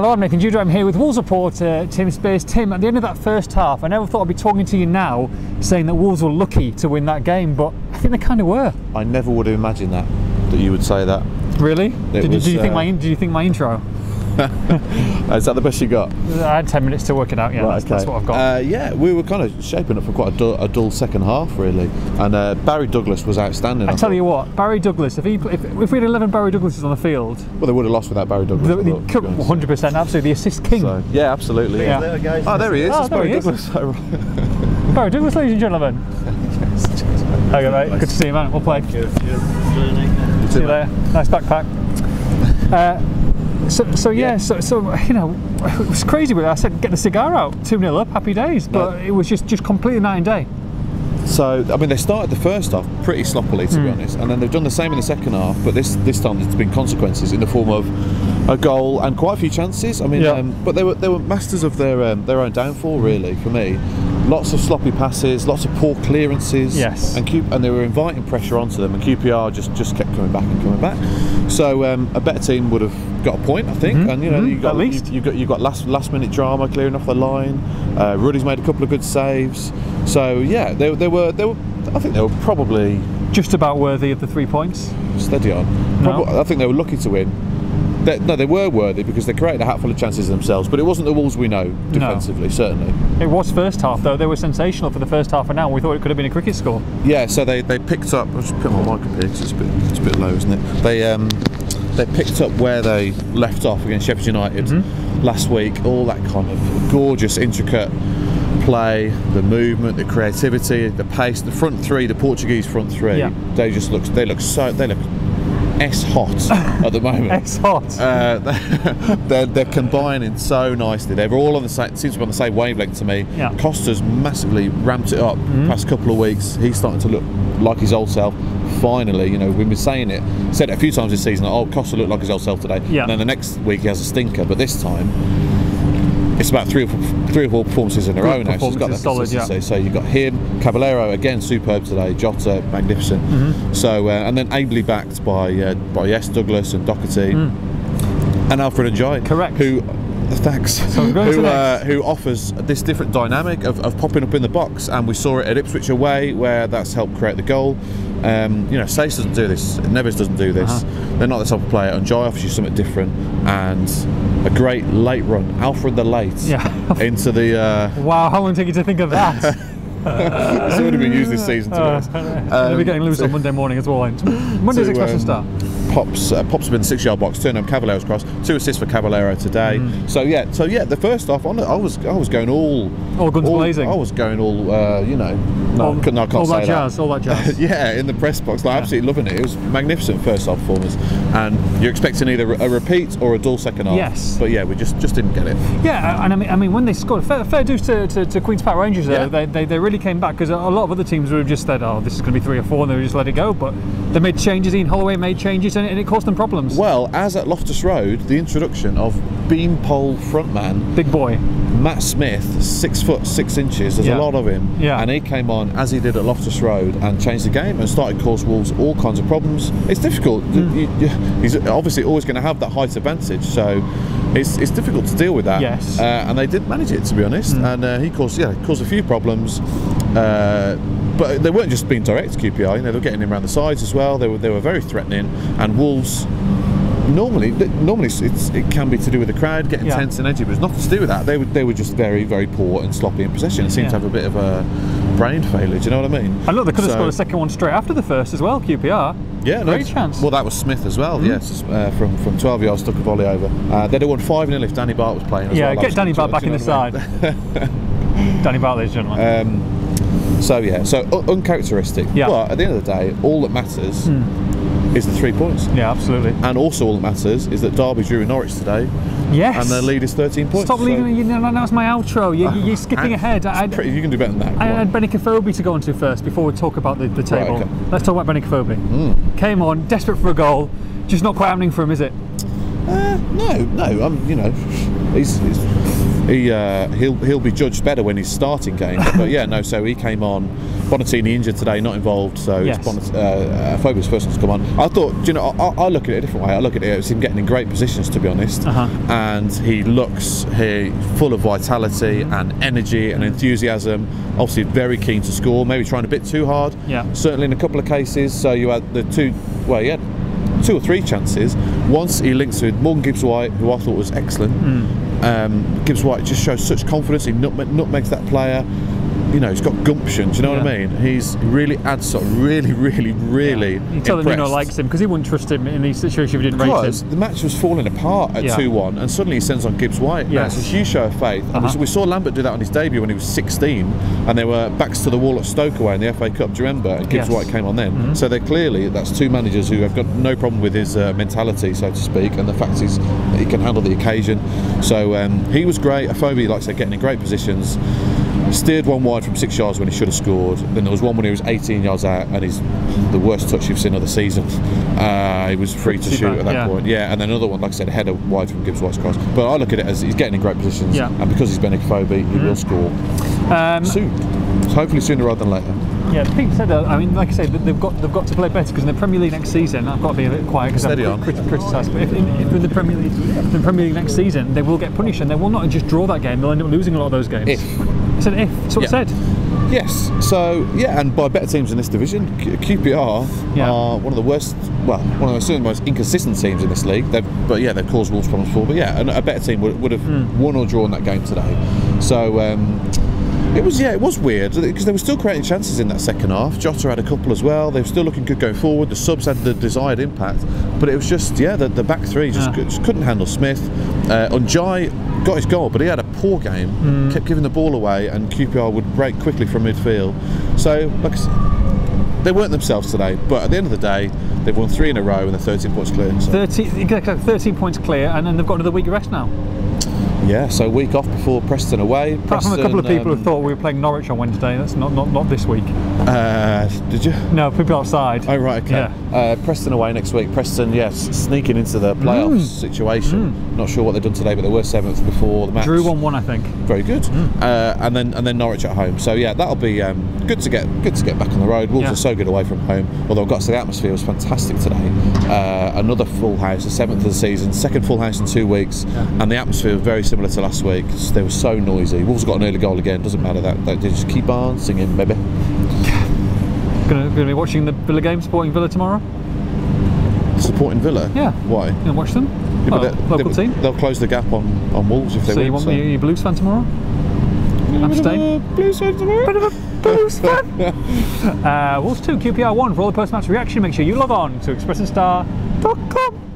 Hello, I'm Nathan Judah. I'm here with Wolves reporter Tim Spiers. Tim, at the end of that first half, I never thought I'd be talking to you now saying that Wolves were lucky to win that game, but I think they kind of were. I never would have imagined that you would say that. Really? Did you think my intro? Is that the best you got? I had 10 minutes to work it out, yeah, right, that's what I've got. Yeah, we were kind of shaping up for quite a dull second half, really. And Barry Douglas was outstanding. I tell you what, Barry Douglas, if we had 11 Barry Douglases on the field... Well, they would have lost without Barry Douglas. 100%, absolutely, the assist king. So, yeah, absolutely. Yeah. There he is, it's Barry Douglas. Barry Douglas, ladies and gentlemen. Okay, mate, good to see you, man. We'll play. Cheers. See you later. Nice backpack. So you know, it was crazy. But I said, get the cigar out. 2-0 up, happy days. But it was just completely night and day. So I mean, they started the first half pretty sloppily, to be honest, and then they've done the same in the second half. But this time there's been consequences in the form of a goal and quite a few chances. I mean, but they were masters of their own downfall, really. For me, lots of sloppy passes, lots of poor clearances. Yes. And they were inviting pressure onto them, and QPR just kept coming back and coming back. So a better team would have got a point, I think. And you know, you got last minute drama clearing off the line. Ruddy's made a couple of good saves. So yeah, they were. I think they were probably just about worthy of the 3 points. Steady on. No. I think they were lucky to win. They were worthy because they created a hatful of chances themselves, but it wasn't the Wolves we know defensively, certainly. It was first half though. They were sensational for the first half an hour. We thought it could have been a cricket score. Yeah, so they picked up. I'll just put my mic up here because it's a bit low, isn't it? They picked up where they left off against Sheffield United last week. All that kind of gorgeous, intricate play, the movement, the creativity, the pace, the front three, the Portuguese front three. Yeah. They look S-hot at the moment. S-hot. They're combining so nicely. They're all on the same, seems to be on the same wavelength to me. Yeah. Costa's massively ramped it up past couple of weeks. He's starting to look like his old self. Finally, you know, we've been saying it, said it a few times this season. Oh, Costa looked like his old self today. Yeah. And then the next week he has a stinker, but this time it's about three or four performances in a row now. She's got that consistency. Yeah. So you've got him, Caballero again, superb today. Jota, magnificent. So and then ably backed by Douglas and Doherty and Alfred Njai. Correct. Who offers this different dynamic of popping up in the box, and we saw it at Ipswich away where that's helped create the goal. You know, Sace doesn't do this, Neves doesn't do this. They're not the type of player, and Njai offers you something different, and a great late run, Alfred the Late, into the... Wow, how long did it take you to think of that? It's already been used this season, to be honest. They'll be getting loose on Monday morning as well. Monday's expression start. Pops up in the 6-yard box, turned up Caballero's cross, 2 assists for Caballero today. So yeah, the first half, I was going all guns blazing. I was going all you know, I can't all say that. All that jazz. Yeah, in the press box, absolutely loving it. It was magnificent first half performance, and you're expecting either a repeat or a dull second half. Yes. But yeah, we just didn't get it. Yeah, and I mean when they scored, fair dues to Queen's Park Rangers there. They really came back, because a lot of other teams would have just said, oh, this is going to be 3 or 4, and they would just let it go. But they made changes. Ian Holloway made changes, and it caused them problems. Well, as at Loftus Road, the introduction of beanpole frontman, big boy Matt Smith, 6 foot 6 inches. There's a lot of him, and he came on as he did at Loftus Road and changed the game and started cause Wolves all kinds of problems. It's difficult. He's obviously always going to have that height advantage, so it's difficult to deal with that. Yes. And they did manage it, to be honest. And he caused a few problems. But they weren't just being direct to QPR. You know, they were getting him around the sides as well. They were very threatening. And Wolves, normally it can be to do with the crowd getting tense and edgy, but it's nothing to do with that. They were just very, very poor and sloppy in possession. It seemed to have a bit of a brain failure. Do you know what I mean? And look, they could have scored a second one straight after the first as well. QPR. Yeah, great chance. Well, that was Smith as well. Yes, from 12 yards, stuck a volley over. They'd have won 5-0 if Danny Bart was playing as well. Yeah, get Danny Bart back in the side. Danny Bart, ladies and gentlemen. So uncharacteristic. Yeah. But at the end of the day, all that matters is the 3 points. Yeah, absolutely. And also all that matters is that Derby drew in Norwich today. Yes. And their lead is 13 points. Stop leading. That was my outro. You're skipping ahead. You can do better than that. I had Benny Kofobi to go on to first before we talk about the table. Right, okay. Let's talk about Benny Kofobi. Came on, desperate for a goal. Just not quite happening for him, is it? No. You know, he'll be judged better when he's starting games. But yeah, no. So he came on. Bonatini injured today, not involved, so Yes. it's Fobi's first one to come on. I thought, do you know, I look at it a different way. I look at it as him getting in great positions, to be honest, and he looks full of vitality and energy and enthusiasm. Obviously, very keen to score. Maybe trying a bit too hard. Yeah. Certainly in a couple of cases. So you had he had 2 or 3 chances. Once he links with Morgan Gibbs-White, who I thought was excellent. Gibbs-White just shows such confidence. He nutmegs that player. You know, he's got gumption. Do you know what I mean? He really adds something. Really You tell him Nuno likes him because he wouldn't trust him in these situations if he didn't rate him. The match was falling apart at 2-1, and suddenly he sends on Gibbs-White. Yes. It's a huge show of faith. And we saw Lambert do that on his debut when he was 16, and they were backs to the wall at Stoke away in the FA Cup. Do you remember? And Gibbs-White came on then. So they're clearly, that's 2 managers who have got no problem with his mentality, so to speak, and the fact that he can handle the occasion. So he was great. Afobe, like I said, getting in great positions. Steered one wide from 6 yards when he should have scored. Then there was one when he was 18 yards out, and he's the worst touch you've seen of the season. He was free to shoot at that point. Yeah, and then another one, like I said, a header wide from Gibbs-White's cross. But I look at it as he's getting in great positions, and because he's Benik Afobe, he will score soon. Hopefully sooner rather than later. Yeah, Pete said that. I mean, like I say, they've got to play better because in the Premier League next season, I've got to be a bit quiet because I'm criticised. But if in the Premier League next season, they will get punished and they will not just draw that game. They'll end up losing a lot of those games. I said if. That's what I said. Yes. So and by better teams in this division, QPR are one of the worst. Well, one of the most inconsistent teams in this league. They've caused Wolves problems before. But a better team would have won or drawn that game today. So. It was weird because they were still creating chances in that second half. Jota had a couple as well. They were still looking good going forward. The subs had the desired impact, but it was just the back three just couldn't handle Smith. Unjai got his goal, but he had a poor game. Kept giving the ball away, and QPR would break quickly from midfield. So, like I said, they weren't themselves today. But at the end of the day, they've won 3 in a row and they're 13 points clear. So. 13 points clear, and then they've got another week of rest now. Yeah, so week off before Preston away. Apart from a couple of people who thought we were playing Norwich on Wednesday, that's not this week. Did you? No, people outside. Oh right, okay. Yeah. Preston away next week. Preston, sneaking into the playoffs situation. Not sure what they've done today, but they were 7th before the match. Drew 1-1, I think. Very good. And then Norwich at home. So that'll be good to get back on the road. Wolves are so good away from home. Although I've got to say the atmosphere was fantastic today. Another full house, the 7th of the season, second full house in 2 weeks, and the atmosphere was very similar to last week. They were so noisy. Wolves got an early goal again. Doesn't matter that they just keep on singing, baby. Going to be watching the Villa game, supporting Villa tomorrow. Supporting Villa? Yeah. Why? You going to watch them? Local team. They'll close the gap on Wolves if they win. You want me a Blues fan tomorrow? Blues fan tomorrow? Bit of a Blues fan. Wolves 2, QPR 1. For all the post-match reaction, make sure you log on to expressionstar.com.